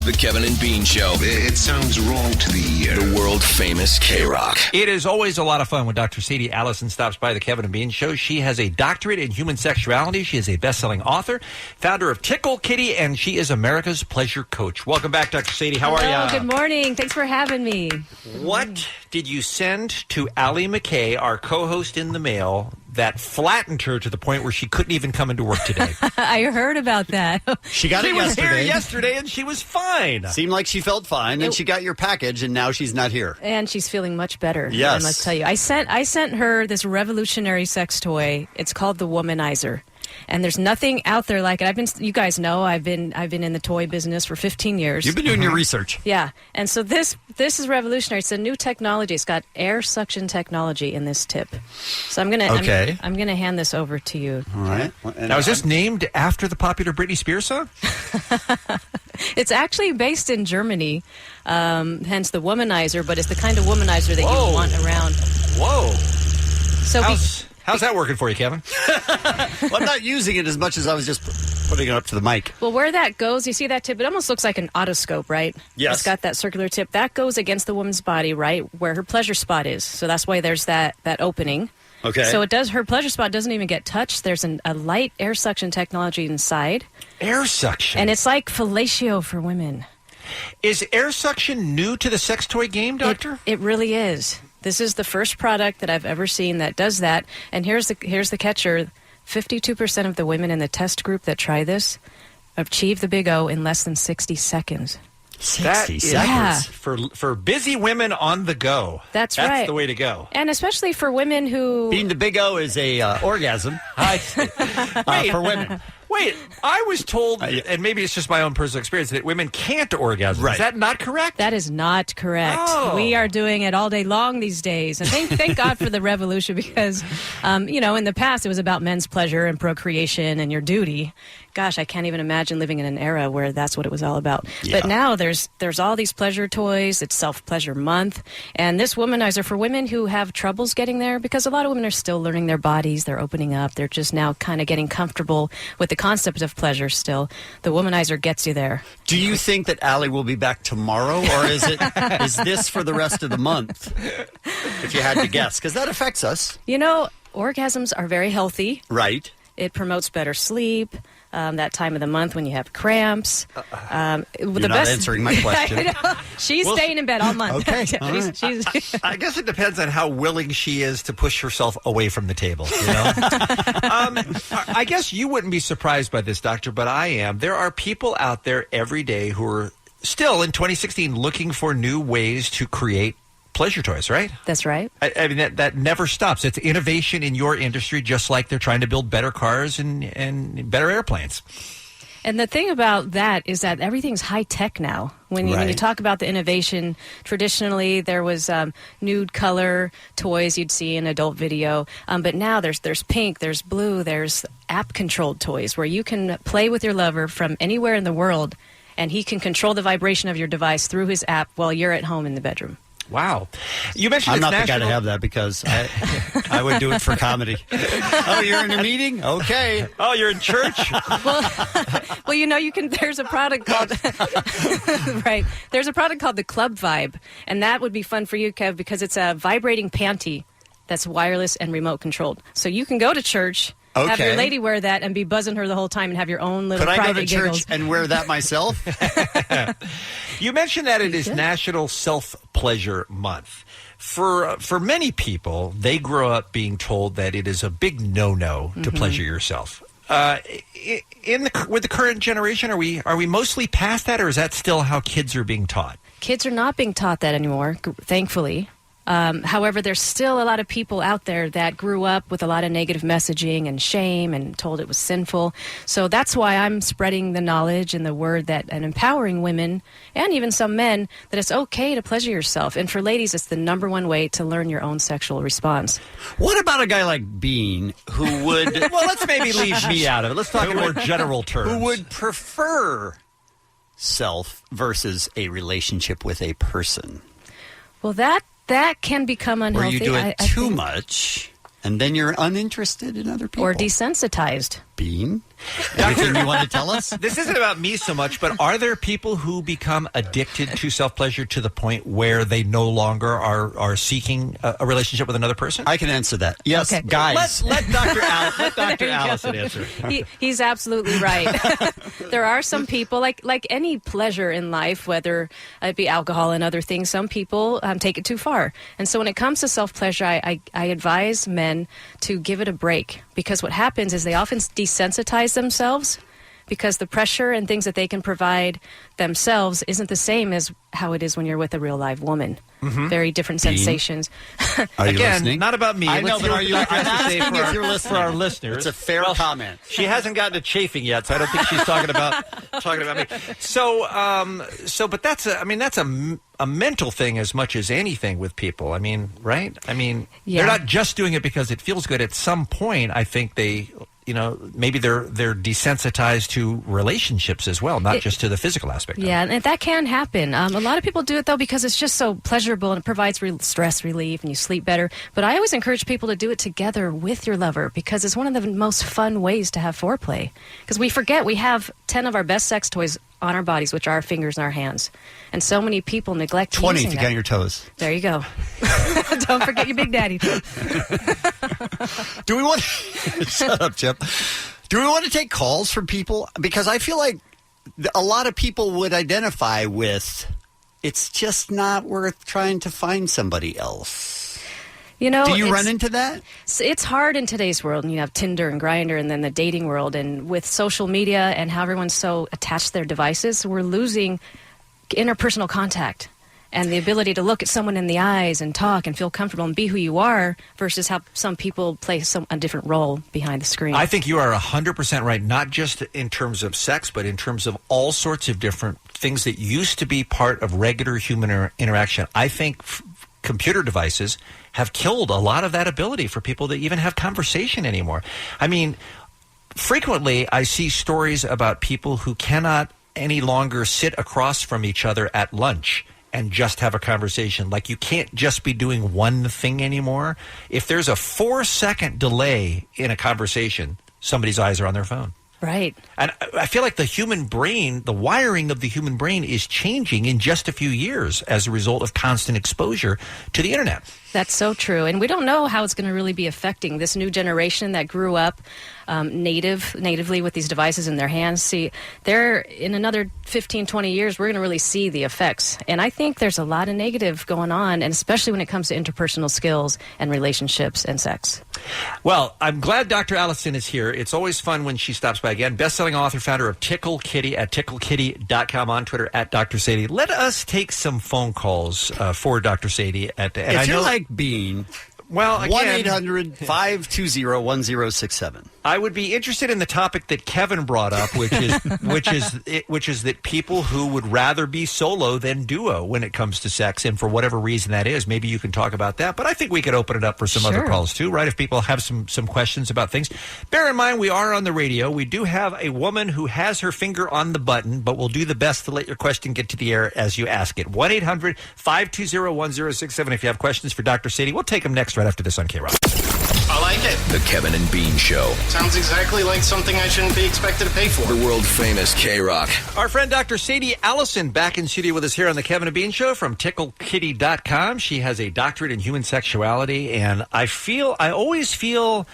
The Kevin and Bean Show. It sounds wrong to the ear. The world famous KROQ. It is always a lot of fun when Dr. Sadie Allison stops by the Kevin and Bean Show. She has a doctorate in human sexuality. She is a best-selling author, founder of Tickle Kitty, and she is America's pleasure coach. Welcome back, Dr. Sadie. How are you? Good morning. Thanks for having me. What did you send to Allie McKay, our co-host in the mail, that flattened her to the point where she couldn't even come into work today? I heard about that. She got it She was yesterday. here yesterday, and she was fine. Seemed like she felt fine, and she got your package, and now she's not here. And she's feeling much better. Yes. I must tell you. I sent her this revolutionary sex toy. It's called the womanizer. And there's nothing out there like it. You guys know, I've been in the toy business for 15 years. You've been doing your research. Yeah. And so this is revolutionary. It's a new technology. It's got air suction technology in this tip. So I'm gonna hand this over to you. All right. Now, is this named after the popular Britney Spears song? It's actually based in Germany, hence the womanizer, but it's the kind of womanizer that you want around. Whoa. So How's that working for you, Kevin? Well, I'm not using it as much as I was just putting it up to the mic. Well, where that goes, you see that tip? It almost looks like an otoscope, right? Yes. It's got that circular tip. That goes against the woman's body, right, where her pleasure spot is. So that's why there's that opening. Okay. So her pleasure spot doesn't even get touched. There's a light air suction technology inside. Air suction? And it's like fellatio for women. Is air suction new to the sex toy game, Doctor? It really is. This is the first product that I've ever seen that does that. And here's the catcher. 52% of the women in the test group that try this achieve the big O in less than 60 seconds. 60 seconds? Yeah. For busy women on the go. That's right. That's the way to go. And especially for women who... Being the big O is a orgasm for women. Wait, I was told, and maybe it's just my own personal experience, that women can't orgasm. Right. Is that not correct? That is not correct. Oh. We are doing it all day long these days. And thank God for the revolution because, in the past it was about men's pleasure and procreation and your duty. Gosh, I can't even imagine living in an era where that's what it was all about. Yeah. But now there's all these pleasure toys. It's Self-Pleasure Month. And this womanizer for women who have troubles getting there, because a lot of women are still learning their bodies. They're opening up. They're just now kind of getting comfortable with the concept of pleasure still. The womanizer gets you there. Do you think that Allie will be back tomorrow, or is this for the rest of the month? If you had to guess, because that affects us. Orgasms are very healthy. Right. It promotes better sleep. That time of the month when you have cramps. You're not answering my question. I know. She's staying in bed all month. Okay. All right. I guess it depends on how willing she is to push herself away from the table, I guess you wouldn't be surprised by this, Doctor, but I am. There are people out there every day who are still in 2016 looking for new ways to create pleasure toys, right? That's right. I mean, that never stops. It's innovation in your industry, just like they're trying to build better cars and better airplanes. And the thing about that is that everything's high tech now. When you talk about the innovation, traditionally there was nude color toys you'd see in adult video, but now there's pink, there's blue, there's app controlled toys where you can play with your lover from anywhere in the world, and he can control the vibration of your device through his app while you're at home in the bedroom. Wow. You mentioned I'm it's not the guy to have that because I would do it for comedy. Oh, you're in a meeting? Okay. Oh, you're in church? Well, you can. There's a product called right. There's a product called the Club Vibe, and that would be fun for you, Kev, because it's a vibrating panty that's wireless and remote controlled. So you can go to church. Okay. Have your lady wear that and be buzzing her the whole time and have your own little private giggles. Could I go to church and wear that myself? You mentioned that it is National Self-Pleasure Month. For many people, they grow up being told that it is a big no-no to pleasure yourself. With the current generation, are we mostly past that, or is that still how kids are being taught? Kids are not being taught that anymore, thankfully. However, there's still a lot of people out there that grew up with a lot of negative messaging and shame and told it was sinful. So that's why I'm spreading the knowledge and the word and empowering women and even some men that it's okay to pleasure yourself. And for ladies, it's the number one way to learn your own sexual response. What about a guy like Bean who would... Well, let's maybe leave me out of it. Let's talk in more general terms. Who would prefer self versus a relationship with a person? Well, that can become unhealthy. Where you do it too much, and then you're uninterested in other people. Or desensitized. Bean? Anything you want to tell us? This isn't about me so much, but are there people who become addicted to self-pleasure to the point where they no longer are seeking a relationship with another person? I can answer that. Yes, Okay. guys. Let Dr. Allison answer. He's absolutely right. There are some people, like any pleasure in life, whether it be alcohol and other things, some people take it too far. And so when it comes to self-pleasure, I advise men to give it a break, because what happens is they often desensitize themselves because the pressure and things that they can provide themselves isn't the same as how it is when you're with a real live woman. Mm-hmm. Very different sensations. Are you Again, listening? not about me. I know, Let's but hear are you? what Dr. I'm has to say asking if you're listening. for our listeners. It's a fair comment. She hasn't gotten to chafing yet, so I don't think she's talking about me. So, but that's a mental thing as much as anything with people. I mean, right? I mean, Yeah. They're not just doing it because it feels good. At some point, I think they. Maybe they're desensitized to relationships as well, not just to the physical aspect. Yeah, and that can happen. A lot of people do it, though, because it's just so pleasurable and it provides stress relief and you sleep better. But I always encourage people to do it together with your lover, because it's one of the most fun ways to have foreplay. Because we forget we have 10 of our best sex toys on our bodies, which are our fingers and our hands. And so many people neglect 20 using if you that. count your toes. There you go. Don't forget your big daddy toe. Do we want shut up, Chip. Do we want to take calls from people? Because I feel like a lot of people would identify with it's just not worth trying to find somebody else. You know, do you run into that? It's hard in today's world, and you have Tinder and Grindr and then the dating world, and with social media and how everyone's so attached to their devices, we're losing interpersonal contact and the ability to look at someone in the eyes and talk and feel comfortable and be who you are, versus how some people play a different role behind the screen. I think you are 100% right, not just in terms of sex, but in terms of all sorts of different things that used to be part of regular human interaction. I think computer devices have killed a lot of that ability for people to even have conversation anymore. I mean, frequently I see stories about people who cannot any longer sit across from each other at lunch and just have a conversation. Like, you can't just be doing one thing anymore. If there's a 4-second delay in a conversation, somebody's eyes are on their phone. Right. And I feel like the human brain, the wiring of the human brain is changing in just a few years as a result of constant exposure to the internet. That's so true. And we don't know how it's going to really be affecting this new generation that grew up natively with these devices in their hands. See, they're in another 15, 20 years, we're going to really see the effects. And I think there's a lot of negative going on, and especially when it comes to interpersonal skills and relationships and sex. Well, I'm glad Dr. Allison is here. It's always fun when she stops by again. Best-selling author, founder of Tickle Kitty at ticklekitty.com, on Twitter at Dr. Sadie. Let us take some phone calls for Dr. Sadie. If you're like Bean, well, again, 1-800-520-1067. I would be interested in the topic that Kevin brought up, which is that people who would rather be solo than duo when it comes to sex, and for whatever reason that is. Maybe you can talk about that, but I think we could open it up for some other calls too, right? If people have some questions about things. Bear in mind, we are on the radio. We do have a woman who has her finger on the button, but we'll do the best to let your question get to the air as you ask it. 1-800-520-1067 if you have questions for Dr. Sadie. We'll take them next right after this on KROQ. I like it. The Kevin and Bean Show. Sounds exactly like something I shouldn't be expected to pay for. The world famous KROQ. Our friend Dr. Sadie Allison back in studio with us here on the Kevin and Bean Show from ticklekitty.com. She has a doctorate in human sexuality, and I always feel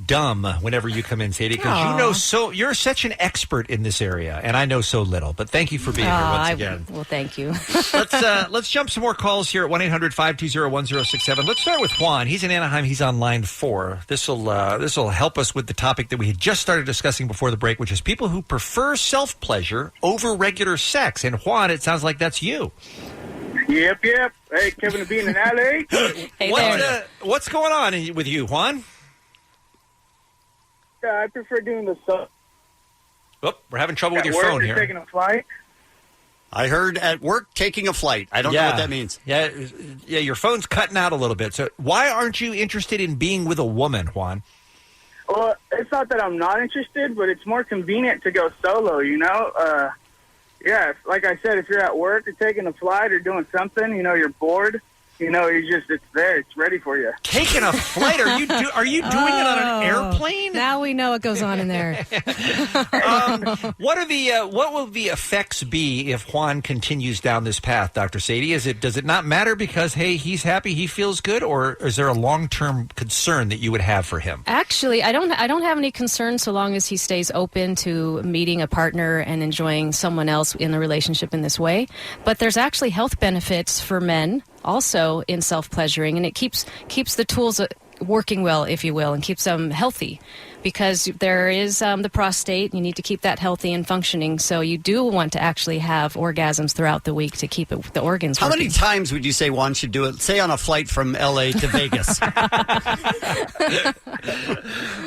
dumb whenever you come in, Sadie, because you're such an expert in this area, and I know so little. But thank you for being here once again. Well, thank you. Let's jump some more calls here at 1-800-520-1067. Let's start with Juan. He's in Anaheim. He's on line 4. This will help us with the topic that we had just started discussing before the break, which is people who prefer self-pleasure over regular sex. And Juan, it sounds like that's you. Yep. Hey, Kevin and Bean in LA. Hey, what's going on with you, Juan? I prefer doing the stuff. Oh, we're having trouble with your At work, phone or here. taking a flight. I heard at work taking a flight. I don't know what that means. Yeah, your phone's cutting out a little bit. So why aren't you interested in being with a woman, Juan? Well, it's not that I'm not interested, but it's more convenient to go solo, you know? Yeah, like I said, if you're at work or taking a flight or doing something, you're bored, You know, it's there. It's ready for you. Taking a flight? Are you doing it on an airplane? Now we know what goes on in there. What will the effects be if Juan continues down this path, Dr. Sadie? Does it not matter because, hey, he's happy, he feels good, or is there a long-term concern that you would have for him? Actually, I don't have any concerns so long as he stays open to meeting a partner and enjoying someone else in a relationship in this way. But there's actually health benefits for men also in self-pleasuring, and it keeps the tools working well, if you will, and keeps them healthy, because there is the prostate. You need to keep that healthy and functioning, so you do want to actually have orgasms throughout the week to keep the organs How working. many times would you say one should do it, say on a flight from L.A. to Vegas?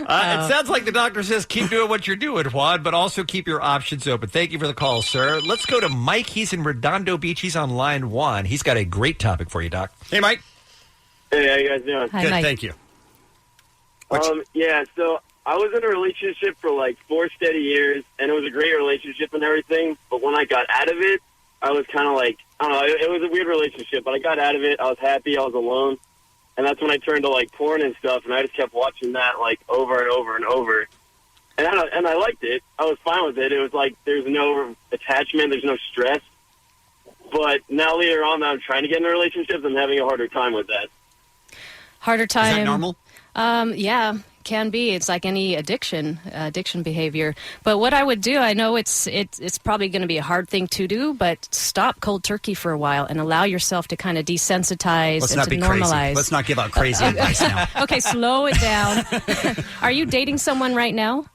It sounds like the doctor says keep doing what you're doing, Juan, but also keep your options open. Thank you for the call, sir. Let's go to Mike. He's in Redondo Beach. He's on line 1. He's got a great topic for you, Doc. Hey, Mike. Hey, how you guys doing? Hi, Good, Mike. thank you. Yeah, so I was in a relationship for like 4 steady years, and it was a great relationship and everything, but when I got out of it, I was kind of like, I don't know, it was a weird relationship, but I got out of it, I was happy, I was alone, and that's when I turned to like porn and stuff, and I just kept watching that like over and over and over, and I liked it, I was fine with it, it was like there's no attachment, there's no stress, but now later on that I'm trying to get in a relationship, I'm having a harder time with that. Harder time. Is that normal? Yeah, can be. It's like any addiction behavior. But what I would do, I know it's probably going to be a hard thing to do, but stop cold turkey for a while and allow yourself to kind of desensitize Let's and not to be normalize. crazy. Let's not give out crazy advice now. Okay, slow it down. Are you dating someone right now?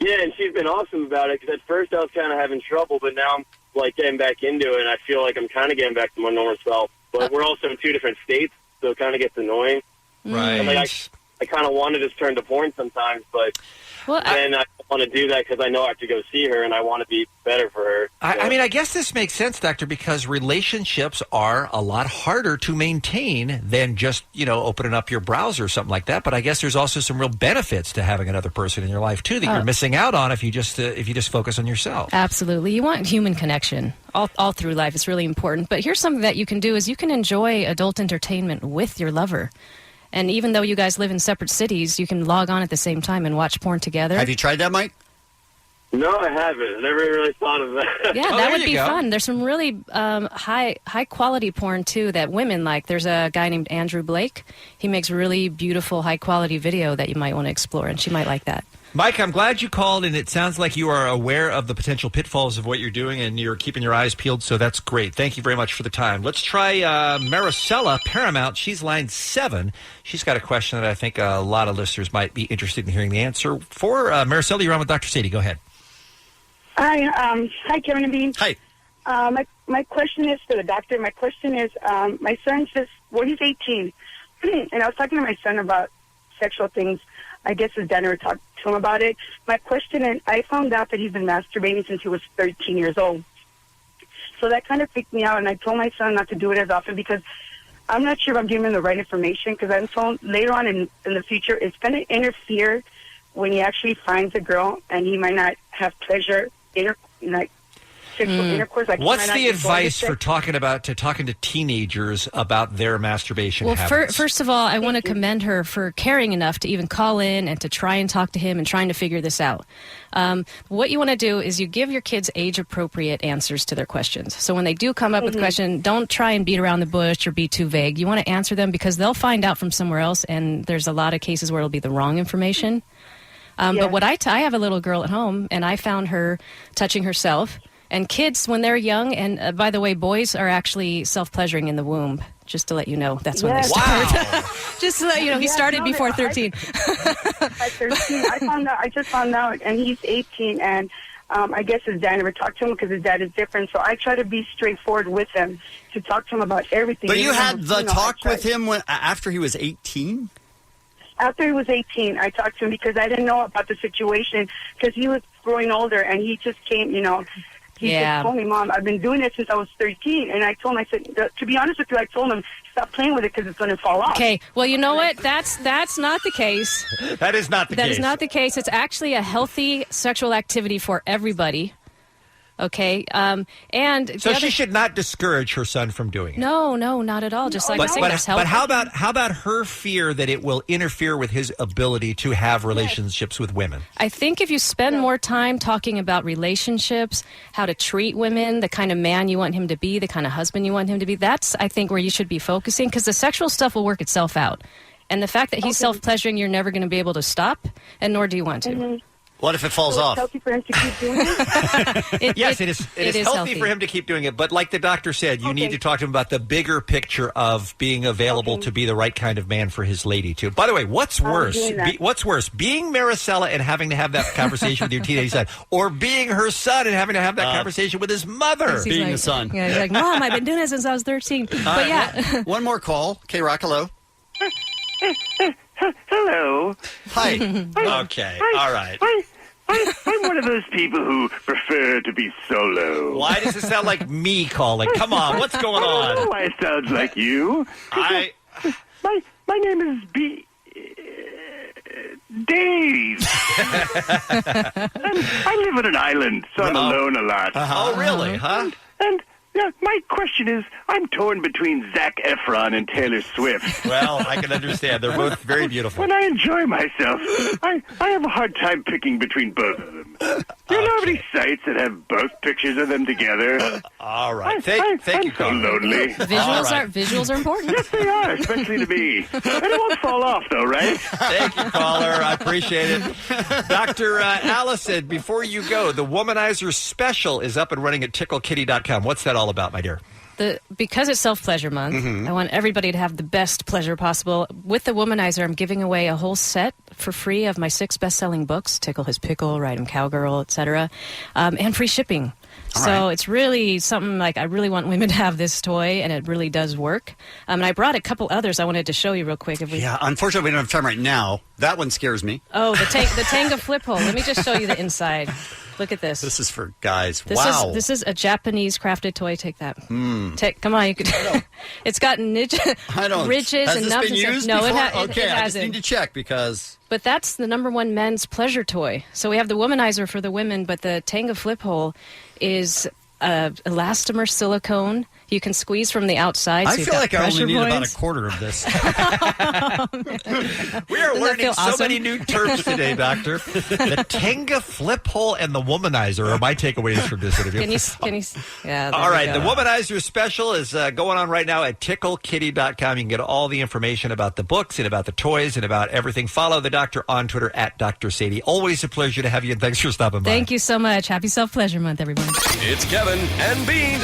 Yeah, and she's been awesome about it, because at first I was kind of having trouble, but now I'm like getting back into it, and I feel like I'm kind of getting back to my normal self. But we're also in 2 different states, so it kind of gets annoying. Right. Like I kind of want to just turn to porn sometimes, but then I want to do that because I know I have to go see her, and I want to be better for her. I mean, I guess this makes sense, Doctor, because relationships are a lot harder to maintain than just, opening up your browser or something like that. But I guess there's also some real benefits to having another person in your life, too, that you're missing out on if you just focus on yourself. Absolutely. You want human connection all through life. It's really important. But here's something that you can do is you can enjoy adult entertainment with your lover. And even though you guys live in separate cities, you can log on at the same time and watch porn together. Have you tried that, Mike? No, I haven't. I never really thought of that. Yeah, that would be fun. There's some really high quality porn, too, that women like. There's a guy named Andrew Blake. He makes really beautiful, high quality video that you might want to explore, and she might like that. Mike, I'm glad you called, and it sounds like you are aware of the potential pitfalls of what you're doing, and you're keeping your eyes peeled, so that's great. Thank you very much for the time. Let's try Maricela Paramount. She's line 7. She's got a question that I think a lot of listeners might be interested in hearing the answer for. Maricela, you're on with Dr. Sadie. Go ahead. Hi, Kevin and Bean. Hi. My question is for the doctor. My question is, my son says, he's 18, and I was talking to my son about sexual things. I guess his dad never talked to him about it. My question is, I found out that he's been masturbating since he was 13 years old. So that kind of freaked me out, and I told my son not to do it as often because I'm not sure if I'm giving him the right information, because I'm told later on in the future it's going to interfere when he actually finds a girl and he might not have pleasure, sexual intercourse. Like what's the advice for talking to teenagers about their masturbation habits? Well, first of all, I want to commend her for caring enough to even call in and to try and talk to him and trying to figure this out. What you want to do is you give your kids age-appropriate answers to their questions. So when they do come up with a question, don't try and beat around the bush or be too vague. You want to answer them because they'll find out from somewhere else, and there's a lot of cases where it'll be the wrong information. But what I have a little girl at home, and I found her touching herself. And kids, when they're young, and by the way, boys are actually self-pleasuring in the womb. Just to let you know, that's when they start. Wow. Just to let you know, he started before 13. At 13, I just found out, and he's 18, and I guess his dad never talked to him because his dad is different. So I try to be straightforward with him to talk to him about everything. But you had the talk with him after he was 18? After he was 18, I talked to him because I didn't know about the situation because he was growing older, and he just came, He just told me, Mom, I've been doing it since I was 13. And I told him, I said, to be honest with you, I told him, stop playing with it because it's going to fall off. Okay. Well, you know what? That's not the case. That is not the case. That is not the case. It's actually a healthy sexual activity for everybody. Okay, and so she should not discourage her son from doing it. No, not at all. Just like but how about her fear that it will interfere with his ability to have relationships with women? I think if you spend more time talking about relationships, how to treat women, the kind of man you want him to be, the kind of husband you want him to be, that's I think where you should be focusing, because the sexual stuff will work itself out, and the fact that he's self-pleasuring, you're never going to be able to stop, and nor do you want to. Mm-hmm. What if it falls off? It's healthy for him to keep doing it? Yes, it is healthy for him to keep doing it. But like the doctor said, you need to talk to him about the bigger picture of being available to be the right kind of man for his lady, too. By the way, what's worse? What's worse, being Maricela and having to have that conversation with your teenage son, or being her son and having to have that conversation with his mother? Being the son. Yeah, he's like, Mom, I've been doing it since I was 13. But yeah. One more call. KROQ, hello. Hello. Hi. Okay. All right. I'm one of those people who prefer to be solo. Why does it sound like me calling? Come on, what's going I don't know on? why it sounds like you. My name is Dave. I live on an island, so I'm alone a lot. Oh, really? Huh? And my question is, I'm torn between Zac Efron and Taylor Swift. Well, I can understand. They're both very beautiful. When I enjoy myself, I have a hard time picking between both of them. Do you know how many sites that have both pictures of them together? All right. Thank you, I'm so caller. lonely. Visuals are important. Yes, they are, especially to me. And it won't fall off, though, right? Thank you, caller. I appreciate it. Dr. Allison, before you go, the Womanizer Special is up and running at TickleKitty.com. What's that all about, my dear? Because it's Self-Pleasure Month, I want everybody to have the best pleasure possible. With the Womanizer, I'm giving away a whole set for free of my 6 best-selling books, Tickle His Pickle, Ride Him Cowgirl, etc., and free shipping. It's really something like I really want women to have this toy, and it really does work. And I brought a couple others I wanted to show you real quick. Yeah, unfortunately, we don't have time right now. That one scares me. Oh, the Tenga flip hole. Let me just show you the inside. Look at this. This is for guys. Wow. This is a Japanese crafted toy. Take that. Come on. You could. It's got ridges and nubs. Been used no, before? it Okay, hasn't. I just need to check because. But that's the #1 men's pleasure toy. So we have the Womanizer for the women, but the Tenga flip hole is elastomer silicone. You can squeeze from the outside. I feel like I only need about a quarter of this. We are learning so many new terms today, Doctor. The Tenga flip hole and the Womanizer are my takeaways from this interview. Can you? Yeah. All right. The Womanizer Special is going on right now at TickleKitty.com. You can get all the information about the books and about the toys and about everything. Follow the doctor on Twitter at Dr. Sadie. Always a pleasure to have you, and thanks for stopping by. Thank you so much. Happy Self-Pleasure Month, everyone. It's Kevin and Bean.